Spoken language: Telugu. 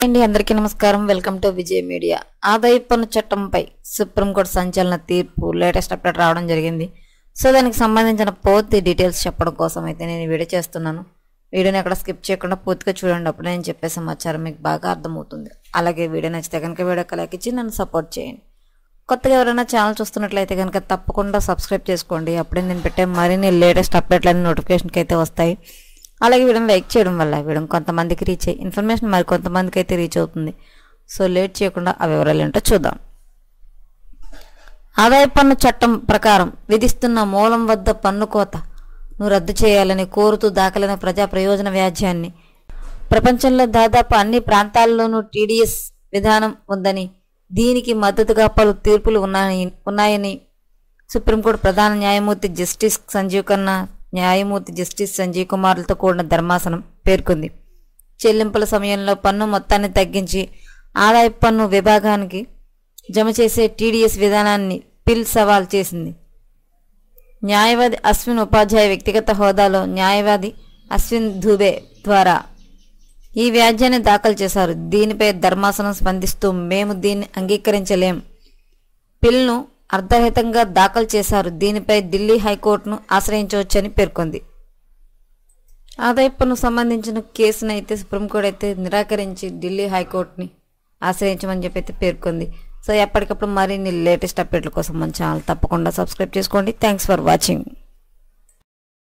అండి అందరికీ నమస్కారం. Welcome to Vijay media. ఆదాయ పన్ను చట్టంపై సుప్రీంకోర్టు సంచలన తీర్పు లేటెస్ట్ అప్డేట్ రావడం జరిగింది. సో దానికి సంబంధించిన పూర్తి డీటెయిల్స్ చెప్పడం కోసం అయితే నేను వీడియో చేస్తున్నాను. వీడియోని ఎక్కడ స్కిప్ చేయకుండా పూర్తిగా చూడండి, అప్పుడు నేను చెప్పే సమాచారం మీకు బాగా అర్థమవుతుంది. అలాగే వీడియో నచ్చితే కనుక వీడియోకి లైక్ ఇచ్చి నన్ను సపోర్ట్ చేయండి. కొత్తగా ఎవరైనా ఛానల్ చూస్తున్నట్లయితే కనుక తప్పకుండా సబ్స్క్రైబ్ చేసుకోండి. అప్పుడే నేను పెట్టే మరిన్ని లేటెస్ట్ అప్డేట్లన్నీ నోటిఫికేషన్కి అయితే వస్తాయి. అలాగే వీడియోని లైక్ చేయడం వల్ల వీడియో కొంతమందికి రీచ్ అయ్యి ఇన్ఫర్మేషన్ మరి కొంతమందికి అయితే రీచ్ అవుతుంది. సో లేట్ చేయకుండా ఆ వివరాలు ఏంటో చూద్దాం. ఆదాయ పన్ను చట్టం ప్రకారం విధిస్తున్న మూలం వద్ద పన్ను కోతను రద్దు చేయాలని కోరుతూ దాఖలైన ప్రజా ప్రయోజన వ్యాజ్యాన్ని ప్రపంచంలో దాదాపు అన్ని ప్రాంతాల్లోనూ టీడీఎస్ విధానం ఉందని, దీనికి మద్దతుగా పలు తీర్పులు ఉన్నాయని సుప్రీంకోర్టు ప్రధాన న్యాయమూర్తి జస్టిస్ సంజీవ్ ఖన్నా, న్యాయమూర్తి జస్టిస్ సంజయ్ కుమార్లతో కూడిన ధర్మాసనం పేర్కొంది. చెల్లింపుల సమయంలో పన్ను మొత్తాన్ని తగ్గించి ఆదాయ పన్ను విభాగానికి జమ చేసే టీడీఎస్ విధానాన్ని పిల్ సవాల్ చేసింది. న్యాయవాది అశ్విన్ ఉపాధ్యాయ వ్యక్తిగత హోదాలో న్యాయవాది అశ్విన్ దుబే ద్వారా ఈ వ్యాజ్యాన్ని దాఖలు చేశారు. దీనిపై ధర్మాసనం స్పందిస్తూ మేము దీన్ని అంగీకరించలేం, పిల్ను అర్ధరహితంగా దాఖలు చేశారు, దీనిపై ఢిల్లీ హైకోర్టును ఆశ్రయించవచ్చని పేర్కొంది. ఆదాయ పన్ను సంబంధించిన కేసును అయితే సుప్రీంకోర్టు అయితే నిరాకరించి ఢిల్లీ హైకోర్టుని ఆశ్రయించమని చెప్పి అయితే పేర్కొంది. సో ఎప్పటికప్పుడు మరిన్ని లేటెస్ట్ అప్డేట్ల కోసం మన ఛానల్ తప్పకుండా సబ్స్క్రైబ్ చేసుకోండి. Thanks for watching.